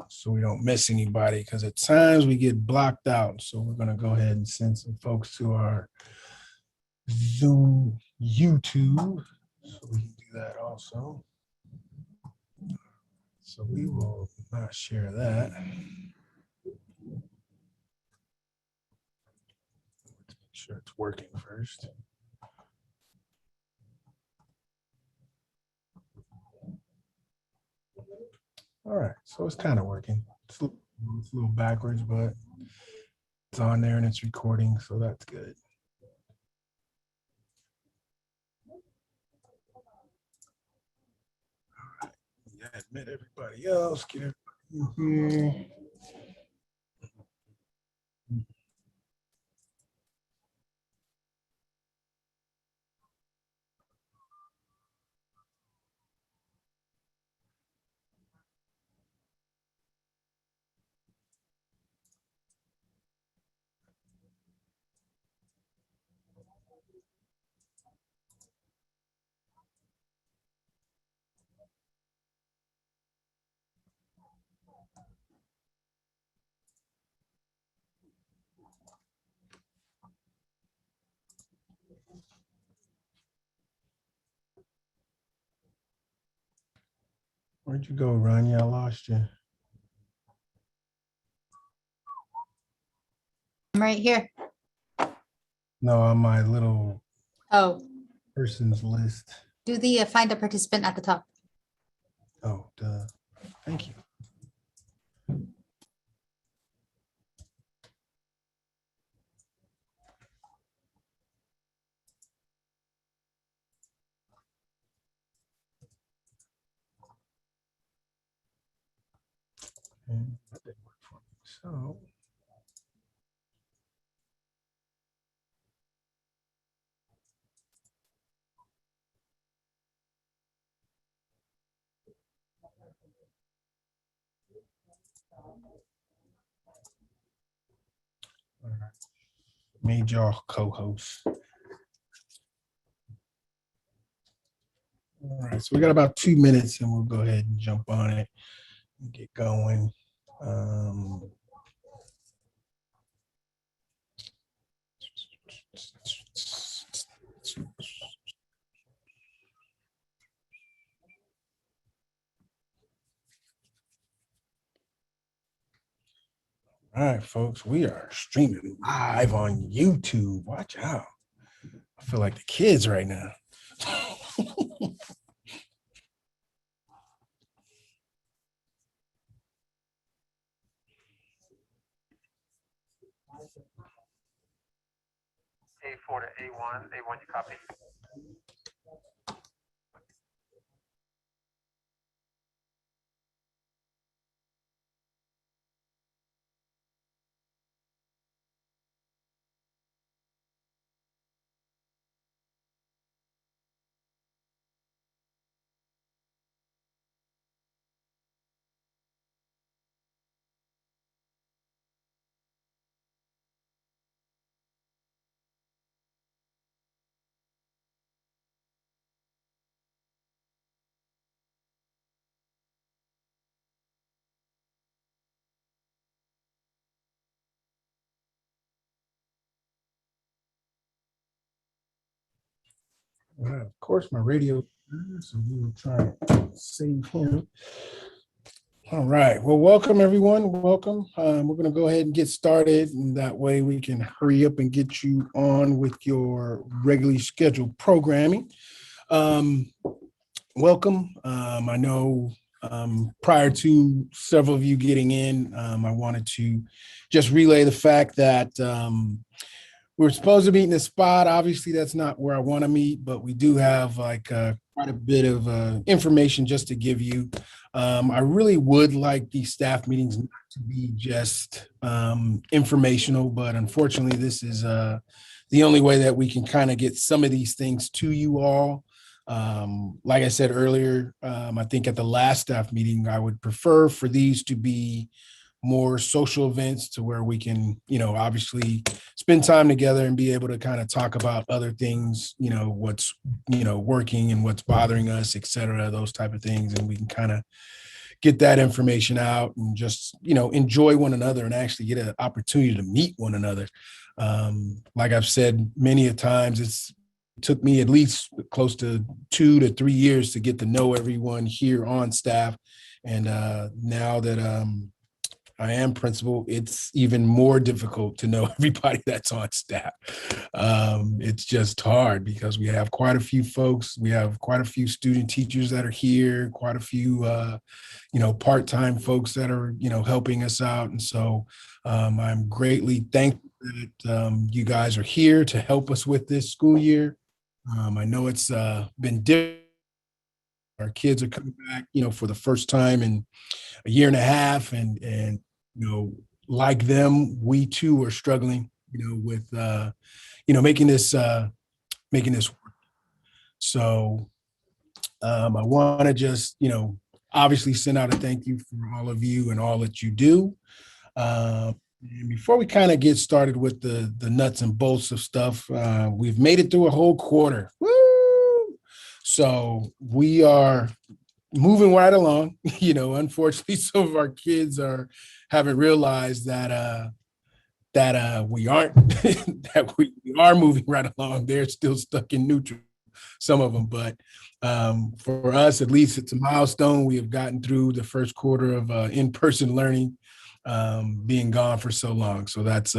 so we don't miss anybody, because at times we get blocked out. So we're going to go ahead and send some folks to our Zoom YouTube, so we can do that also. So we will not share that. Let's make sure it's working first. All right, so it's kind of working. It's a little backwards, but it's on there and it's recording, so that's good. All right, yeah, admit everybody else, get everybody in here. Where'd you go, Rania? I lost you. I'm right here. No, on my little Oh, person's list. do the find a participant at the top. Oh, duh. Thank you. And that didn't work for me. So all right. Made y'all co-hosts. All right, so we got about 2 minutes and we'll go ahead and jump on it and get going. All right, folks, we are streaming live on YouTube. Watch out. I feel like the kids right now. A4 to A1, A1 you copy. Of course, my radio, so we will try to save him. All right. Well, welcome everyone. Welcome. We're going to go ahead and get started, and that way we can hurry up and get you on with your regularly scheduled programming. Welcome. I know prior to several of you getting in, I wanted to just relay the fact that we're supposed to meet in a spot. Obviously, that's not where I want to meet, but we do have like quite a bit of information just to give you. I really would like these staff meetings not to be just informational, but unfortunately, this is the only way that we can kind of get some of these things to you all. Like I said earlier, I think at the last staff meeting, I would prefer for these to be more social events to where we can, obviously spend time together and be able to kind of talk about other things, what's, working and what's bothering us, et cetera, those type of things. And we can kind of get that information out and just, enjoy one another and actually get an opportunity to meet one another. Like I've said many a times, it took me at least close to 2 to 3 years to get to know everyone here on staff. And now that I am principal, it's even more difficult to know everybody that's on staff. It's just hard because we have quite a few folks. We have quite a few student teachers that are here, quite a few, part-time folks that are, helping us out. And so I'm greatly thankful that you guys are here to help us with this school year. I know it's been different. Our kids are coming back, for the first time in a year and a half, and like them, we too are struggling, with making this work. So I want to just, obviously send out a thank you for all of you and all that you do. And before we kind of get started with the nuts and bolts of stuff, we've made it through a whole quarter. Woo! So we are moving right along. Unfortunately, some of our kids haven't realized that we aren't that we are moving right along. They're still stuck in neutral, some of them, but for us, at least, it's a milestone. We have gotten through the first quarter of in-person learning, being gone for so long. So that's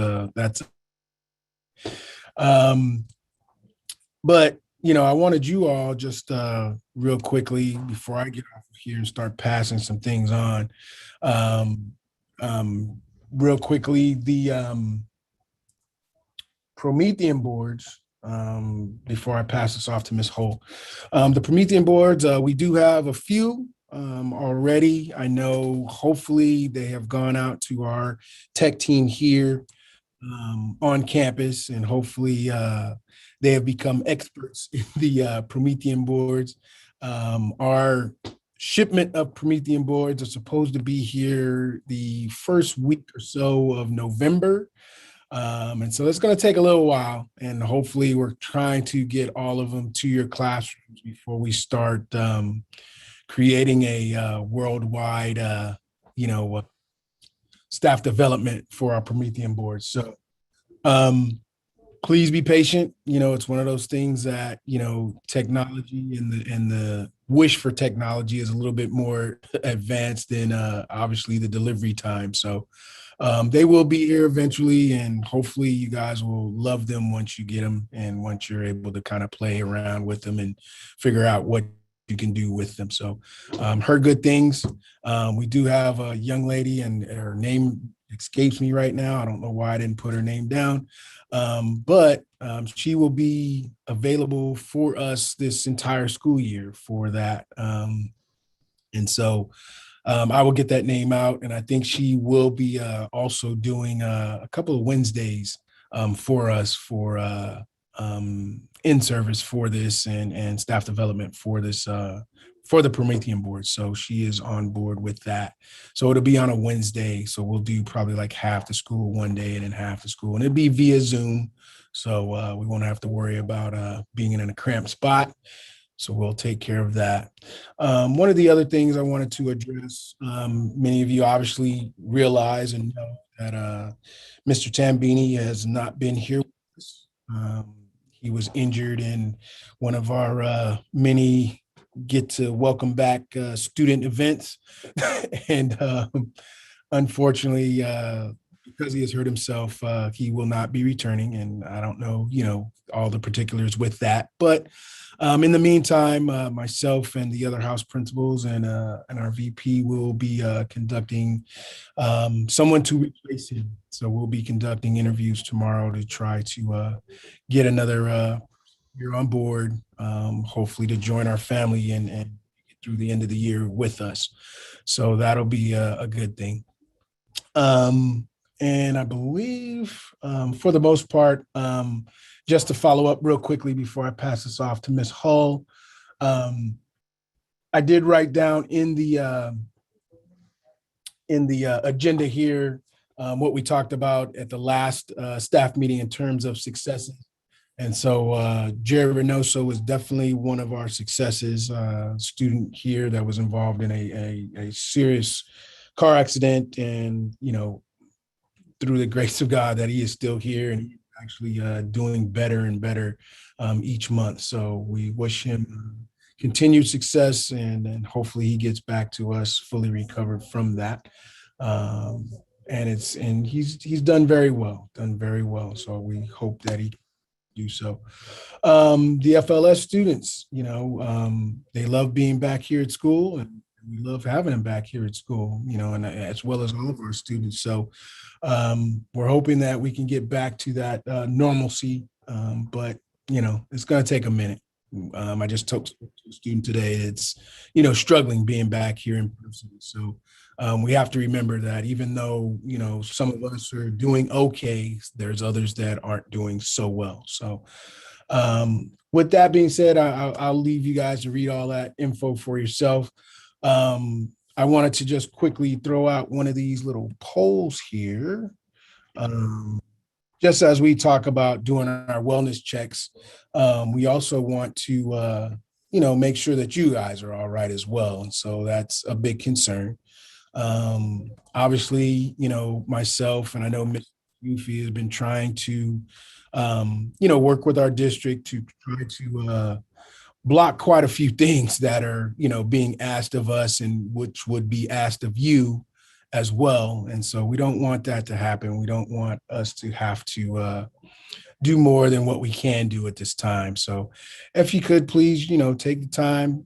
but I wanted you all just real quickly before I get off of here and start passing some things on. Real quickly, the Promethean boards, before I pass this off to Ms. Hull. The Promethean boards, we do have a few already. I know hopefully they have gone out to our tech team here on campus, and hopefully they have become experts in the Promethean boards. Our shipment of Promethean boards are supposed to be here the first week or so of November. And so it's going to take a little while, and hopefully we're trying to get all of them to your classrooms before we start creating a worldwide, staff development for our Promethean boards. So please be patient. It's one of those things that, technology and the wish for technology is a little bit more advanced than obviously the delivery time. So they will be here eventually, and hopefully you guys will love them once you get them and once you're able to kind of play around with them and figure out what you can do with them. So heard good things. We do have a young lady, and her name escapes me right now. I don't know why I didn't put her name down. But she will be available for us this entire school year for that. And so I will get that name out, and I think she will be also doing a couple of Wednesdays for us for in service for this and staff development for this for the Promethean board. So she is on board with that. So it'll be on a Wednesday. So we'll do probably like half the school one day and then half the school, and it'll be via Zoom. So we won't have to worry about being in a cramped spot. So we'll take care of that. One of the other things I wanted to address, many of you obviously realize and know that Mr. Tambini has not been here with us. He was injured in one of our many get to welcome back student events. And unfortunately, because he has hurt himself, he will not be returning. And I don't know, all the particulars with that. But in the meantime, myself and the other house principals and our VP will be conducting someone to replace him. So we'll be conducting interviews tomorrow to try to get another year on board, hopefully to join our family and get through the end of the year with us. So that'll be a good thing. And I believe for the most part, just to follow up real quickly before I pass this off to Ms. Hull, I did write down in the agenda here what we talked about at the last staff meeting in terms of successes And so Jerry Reynoso is definitely one of our successes, student here that was involved in a serious car accident. And, through the grace of God that he is still here and he's actually doing better and better each month. So we wish him continued success and hopefully he gets back to us fully recovered from that. And he's done very well, So we hope that he do so. The FLS students, they love being back here at school and we love having them back here at school, and as well as all of our students. So we're hoping that we can get back to that normalcy, but it's going to take a minute. I just talked to a student today. It's struggling being back here in person. So we have to remember that even though some of us are doing okay, there's others that aren't doing so well. So with that being said, I'll leave you guys to read all that info for yourself. I wanted to just quickly throw out one of these little polls here. Just as we talk about doing our wellness checks, we also want to, make sure that you guys are all right as well. And so that's a big concern. Obviously, myself and I know Ms. Yufi has been trying to, work with our district to try to block quite a few things that are, being asked of us and which would be asked of you as well. And so we don't want that to happen. We don't want us to have to do more than what we can do at this time. So if you could please, take the time,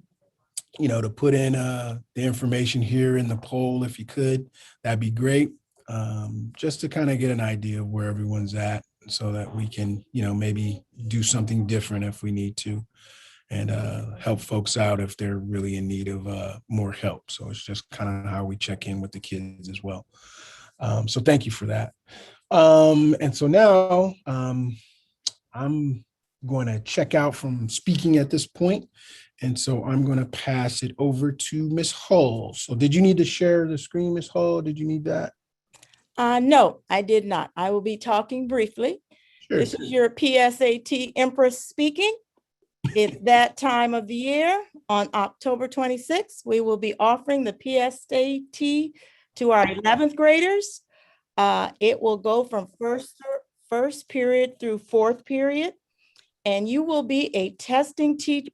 to put in the information here in the poll, if you could, that'd be great. Just to kind of get an idea of where everyone's at so that we can, maybe do something different if we need to and help folks out if they're really in need of more help. So it's just kind of how we check in with the kids as well. So thank you for that. And so now I'm going to check out from speaking at this point. And so I'm going to pass it over to Ms. Hull. So did you need to share the screen, Ms. Hull? Did you need that? No, I did not. I will be talking briefly. Sure. This is your PSAT Empress speaking. It's that time of the year. On October 26th, we will be offering the PSAT to our 11th graders. It will go from first period through fourth period, and you will be a testing teacher,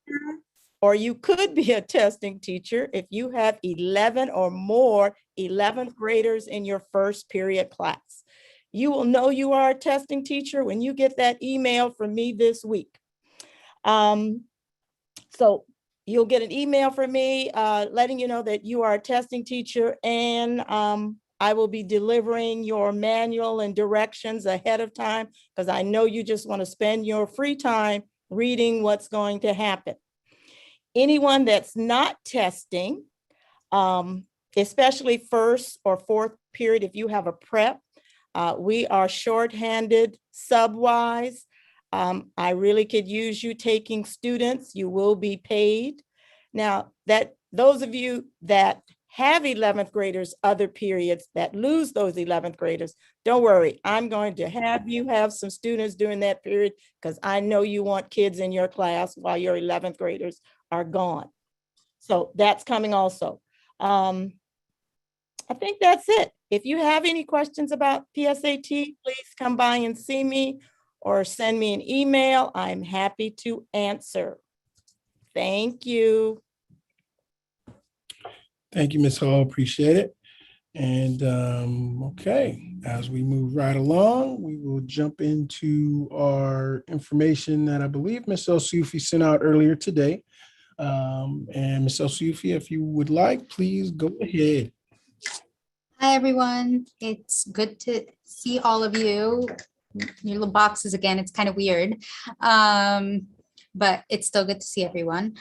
or you could be a testing teacher if you have 11 or more 11th graders in your first period class. You will know you are a testing teacher when you get that email from me this week. So you'll get an email from me letting you know that you are a testing teacher, and I will be delivering your manual and directions ahead of time because I know you just want to spend your free time reading what's going to happen. Anyone that's not testing, especially first or fourth period, if you have a prep, we are shorthanded sub-wise. I really could use you taking students. You will be paid. Now, that those of you that have 11th graders, other periods that lose those 11th graders, don't worry. I'm going to have you have some students during that period because I know you want kids in your class while your 11th graders are gone. So that's coming also. I think that's it. If you have any questions about PSAT, please come by and see me or send me an email. I'm happy to answer. Thank you. Thank you, Ms. Hall. Appreciate it. And okay, as we move right along, we will jump into our information that I believe Ms. El-Sufi sent out earlier today. And Ms. El-Sufi, if you would like, please go ahead. Hi, everyone. It's good to see all of you. Your little boxes again, it's kind of weird, but it's still good to see everyone.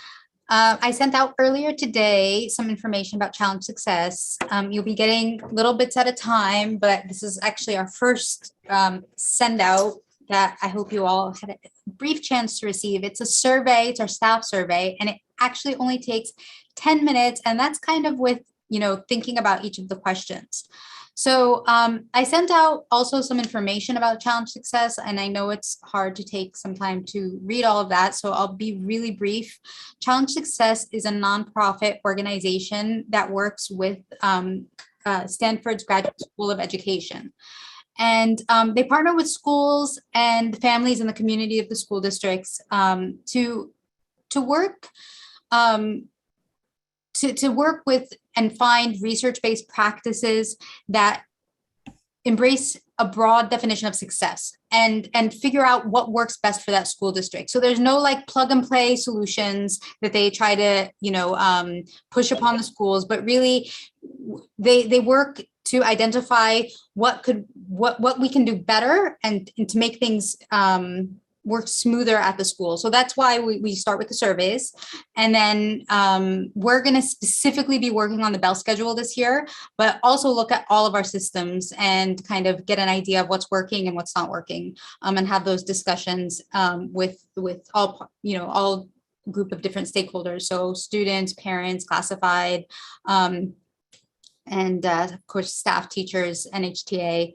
I sent out earlier today some information about Challenge Success. You'll be getting little bits at a time, but this is actually our first send out that I hope you all had a brief chance to receive. It's a survey, it's our staff survey, and it actually only takes 10 minutes, and that's kind of with, thinking about each of the questions. So I sent out also some information about Challenge Success, and I know it's hard to take some time to read all of that, so I'll be really brief. Challenge Success is a nonprofit organization that works with Stanford's Graduate School of Education. And they partner with schools and families in the community of the school districts to work to work with and find research-based practices that embrace a broad definition of success and figure out what works best for that school district. So there's no like plug and play solutions that they try to, push upon the schools, but really they work to identify what we can do better and to make things work smoother at the school. So that's why we start with the surveys. And then we're going to specifically be working on the Bell schedule this year, but also look at all of our systems and kind of get an idea of what's working and what's not working, and have those discussions with all group of different stakeholders. So students, parents, classified, and of course, staff, teachers, NHTA,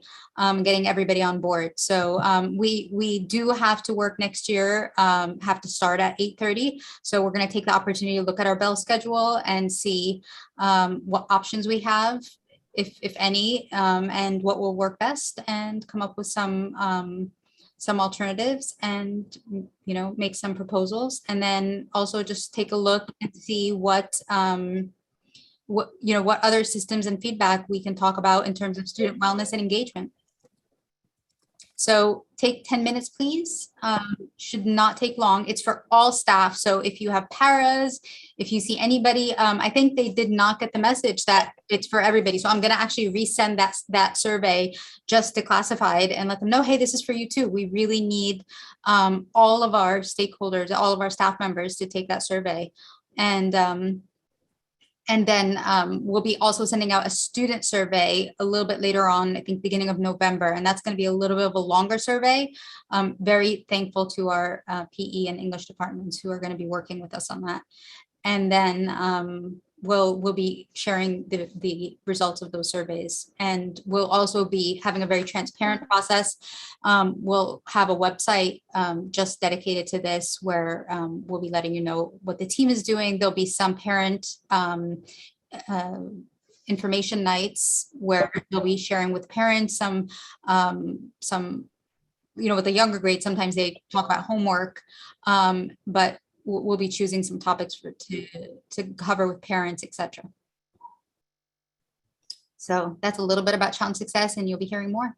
getting everybody on board. So we do have to work next year, have to start at 8:30. So we're going to take the opportunity to look at our Bell schedule and see what options we have, if any, and what will work best, and come up with some alternatives and make some proposals, and then also just take a look and see what other systems and feedback we can talk about in terms of student wellness and engagement. So take 10 minutes, please. Should not take long. It's for all staff. So if you have paras, if you see anybody, I think they did not get the message that it's for everybody. So I'm going to actually resend that survey just to classified and let them know, hey, this is for you too. We really need all of our stakeholders, all of our staff members to take that survey. And then we'll be also sending out a student survey a little bit later on, I think beginning of November. And that's going to be a little bit of a longer survey. Very thankful to our PE and English departments who are going to be working with us on that. And then we'll be sharing the results of those surveys. And we'll also be having a very transparent process. We'll have a website just dedicated to this, where we'll be letting you know what the team is doing. There'll be some parent information nights where they'll be sharing with parents some with the younger grades, sometimes they talk about homework, but we'll be choosing some topics to cover with parents, etc. So that's a little bit about Challenge Success, and you'll be hearing more.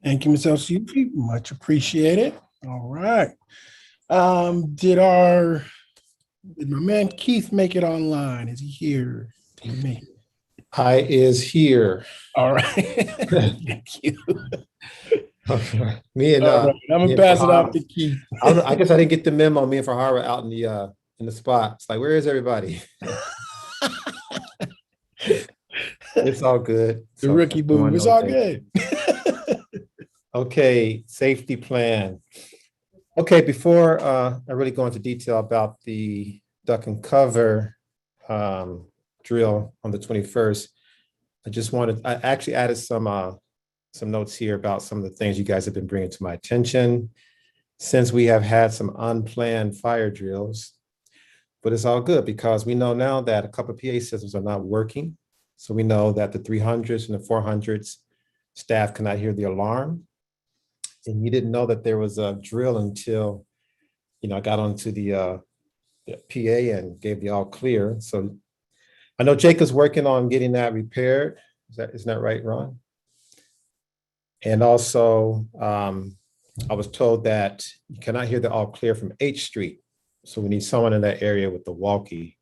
Thank you, Ms. El-Suffi. Much appreciated. All right. Did my man Keith make it online? Is he here? Did he make it? I is here. All right. Thank you. Me and All right. I'm gonna pass it off to Keith. I guess I didn't get the memo. Me and Farhara were out in the spot. It's like, where is everybody? It's all good. The rookie boom. It's all good. Okay, safety plan. Okay, before I really go into detail about the duck and cover drill on the 21st, I actually added some notes here about some of the things you guys have been bringing to my attention since we have had some unplanned fire drills. But it's all good because we know now that a couple of PA systems are not working. So we know that the 300s and the 400s staff cannot hear the alarm. And you didn't know that there was a drill until, I got onto the PA and gave the all clear. So I know Jacob's working on getting that repaired. Isn't that right, Ron? And also, I was told that you cannot hear the all clear from H Street. So we need someone in that area with the walkie.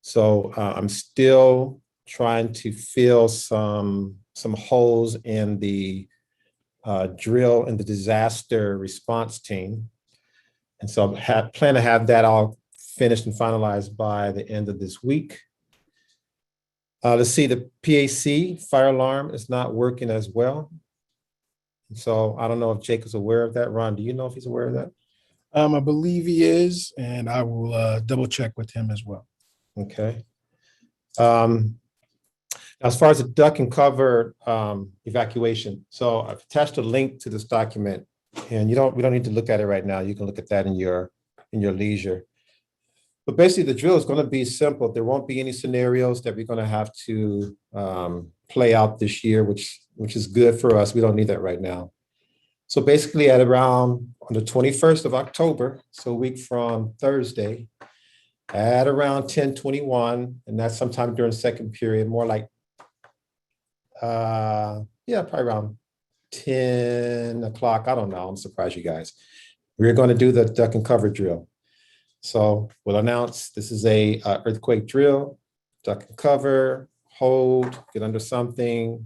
So I'm still trying to fill some holes in the drill and the disaster response team. And so I plan to have that all finished and finalized by the end of this week. Let's see, the PAC fire alarm is not working as well. So I don't know if Jacob's aware of that. Ron, do you know if he's aware of that? I believe he is, and I will double check with him as well. Okay. As far as the duck and cover evacuation, so I've attached a link to this document, and we don't need to look at it right now. You can look at that in your leisure. But basically, the drill is going to be simple. There won't be any scenarios that we're going to have to play out this year, which is good for us. We don't need that right now. So basically, at around on the 21st of October, so a week from Thursday, at around 10:21, and that's sometime during the second period, more like yeah, probably around 10 o'clock. I don't know. I'm surprised you guys. We're going to do the duck and cover drill. So we'll announce this is a earthquake drill, duck and cover, hold, get under something,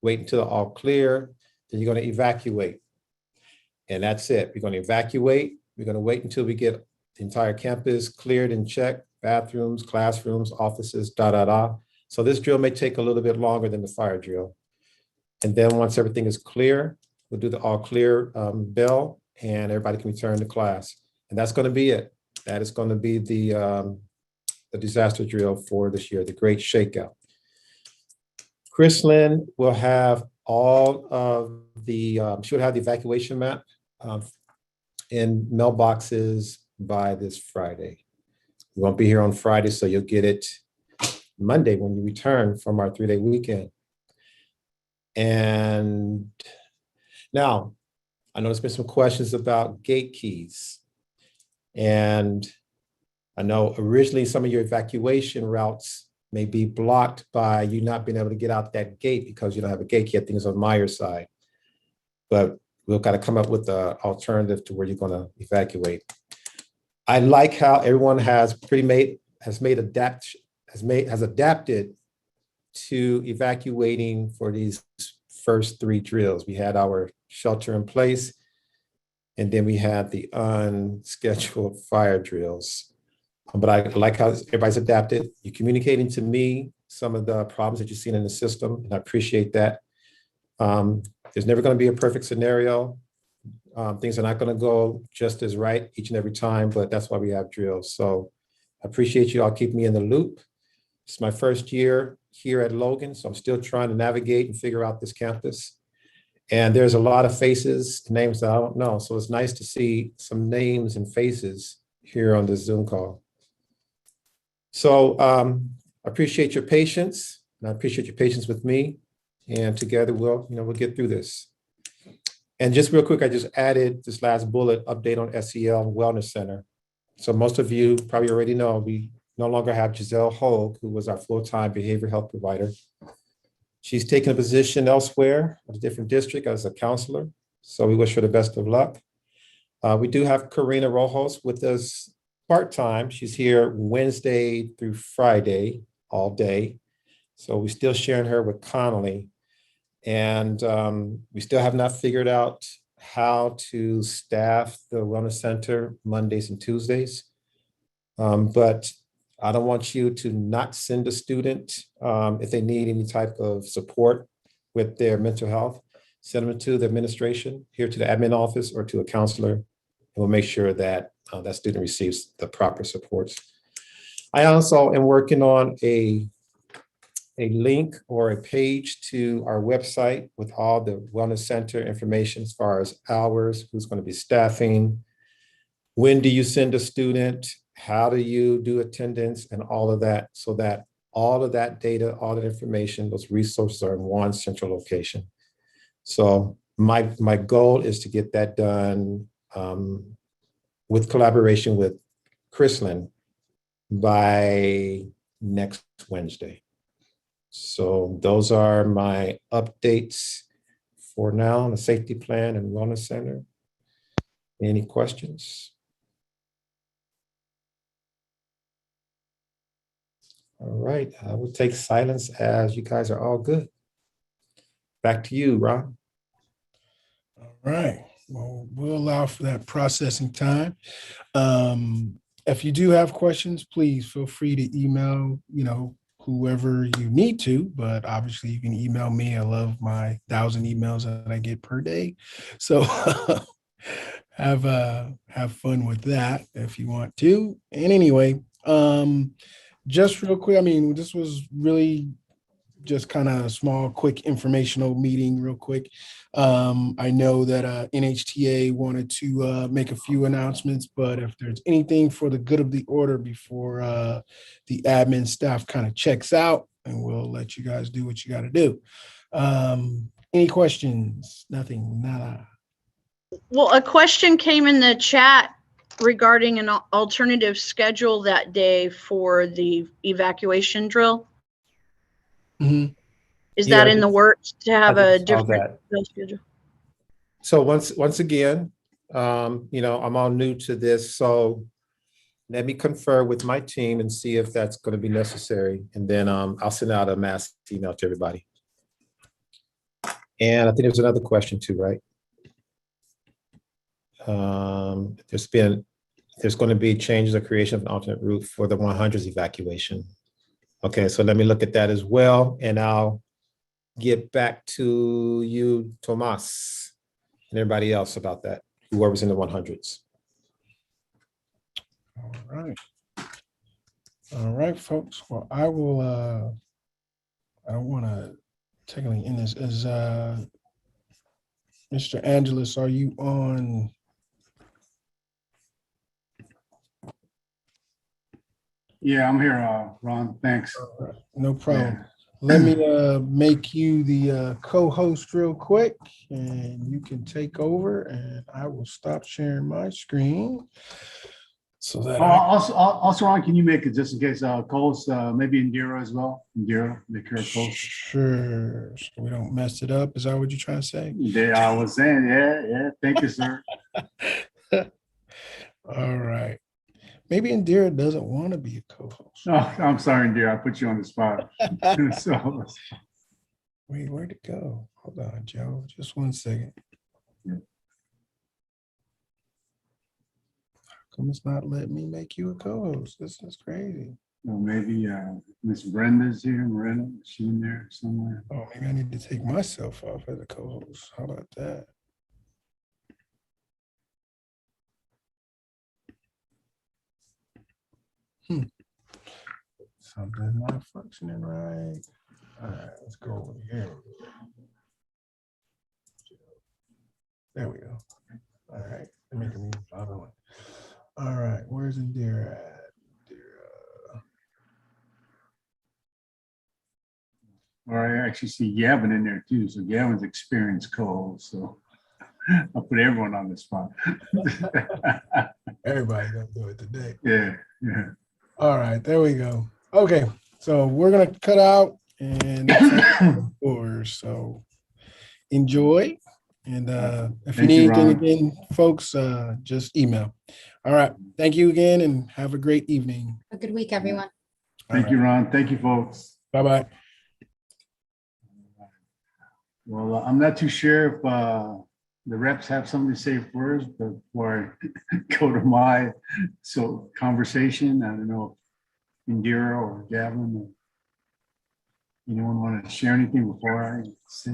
wait until all clear. Then you're going to evacuate. And that's it. We're going to evacuate. We're going to wait until we get the entire campus cleared and checked, bathrooms, classrooms, offices, So this drill may take a little bit longer than the fire drill. And then once everything is clear, we'll do the all clear bell and everybody can return to class. And that's going to be it. That is going to be the disaster drill for this year, the Great Shakeout. Chrislyn will have all of the, she'll have the evacuation map in mailboxes by this Friday. We won't be here on Friday, so you'll get it Monday when you return from our 3-day weekend. And now, I know there's been some questions about gate keys. And I know originally some of your evacuation routes may be blocked by you not being able to get out that gate because you don't have a gate key. I think it's on Meyer's side. But we've got to come up with an alternative to where you're going to evacuate. I like how everyone has adapted to evacuating for these first 3 drills. We had our shelter in place, and then we had the unscheduled fire drills. But I like how everybody's adapted. You're communicating to me some of the problems that you've seen in the system, and I appreciate that. There's never going to be a perfect scenario. Things are not going to go just as right each and every time, but that's why we have drills. So I appreciate you all keeping me in the loop. It's my first year here at Logan, so I'm still trying to navigate and figure out this campus. And there's a lot of faces, names that I don't know. So it's nice to see some names and faces here on this Zoom call. So I appreciate your patience, and I appreciate your patience with me. And together we'll get through this. And just real quick, I just added this last bullet update on SEL Wellness Center. So most of you probably already know we no longer have Giselle Hogue, who was our full-time behavioral health provider. She's taken a position elsewhere at a different district as a counselor. So we wish her the best of luck. We do have Karina Rojos with us part-time. She's here Wednesday through Friday, all day. So we're still sharing her with Connolly. And we still have not figured out how to staff the Wellness Center Mondays and Tuesdays. But I don't want you to not send a student if they need any type of support with their mental health. Send them to the administration, here to the admin office or to a counselor, and we'll make sure that that student receives the proper supports. I also am working on a link or a page to our website with all the Wellness Center information as far as hours, who's going to be staffing, when do you send a student, how do you do attendance, and all of that, so that all of that data, all that information, those resources are in one central location. So my goal is to get that done with collaboration with Chrislyn by next Wednesday. So those are my updates for now on the safety plan and wellness center. Any questions? All right, I will take silence as you guys are all good. Back to you, Ron. All right. Well, we'll allow for that processing time. If you do have questions, please feel free to email, whoever you need to, but obviously you can email me. I love my 1,000 emails that I get per day. So have fun with that if you want to. And anyway, just real quick, this was really just kind of a small, quick informational meeting real quick. I know that NHTA wanted to make a few announcements, but if there's anything for the good of the order before the admin staff kind of checks out, and we'll let you guys do what you got to do. Any questions? Nothing, nada. Well, a question came in the chat regarding an alternative schedule that day for the evacuation drill. Mhm. Is Yeah, that I in the just- works to have I a just saw different that. drill schedule? So once again, I'm all new to this, so let me confer with my team and see if that's going to be necessary. And then I'll send out a mass email to everybody. And I think there's another question too, right? There's going to be changes or creation of an alternate route for the 100s evacuation. Okay, so let me look at that as well, and I'll get back to you, Tomas, and everybody else about that, whoever's in the 100s. All right. All right, folks. Well, I will, I don't want to technically end this as, Mr. Angelus, are you on? Yeah, I'm here, Ron. Thanks. No problem. Yeah. Let me make you the co-host real quick, and you can take over, and I will stop sharing my screen so that I, Also, Ron, can you make it just in case, Cole's, maybe Indira as well? Indira, make her post. sure, so we don't mess it up. Is that what you're trying to say? Yeah, I was saying, yeah. Thank you, sir. All right. Maybe Indira doesn't want to be a co-host. Oh, I'm sorry, Indira. I put you on the spot. So, Wait, where'd it go? Hold on, Joe. Just 1 second. Yeah. How come it's not letting me make you a co-host? This is crazy. well, maybe Miss Brenda's here. Miranda, is she in there somewhere? Oh, maybe I need to take myself off as a co-host. How about that? Something's not functioning right. All right, let's go over here. There we go. All right, let me remove the other one. All right, where's Indira at? Indira. Or I actually see Gavin in there too. So Gavin's experienced Cole. So I'll put everyone on the spot. Everybody's gonna do it today. Yeah. All right, there we go. Okay, so we're gonna cut out and so enjoy. And if you Thank you, need anything Ron. again, folks, just email. All right, thank you again and have a great evening. A good week, everyone. Thank you, Ron. Thank you, folks. Bye-bye. Well, I'm not too sure if the reps have something to say first, but before I go to my conversation, I don't know if Indira or Gavin or anyone want to share anything before I say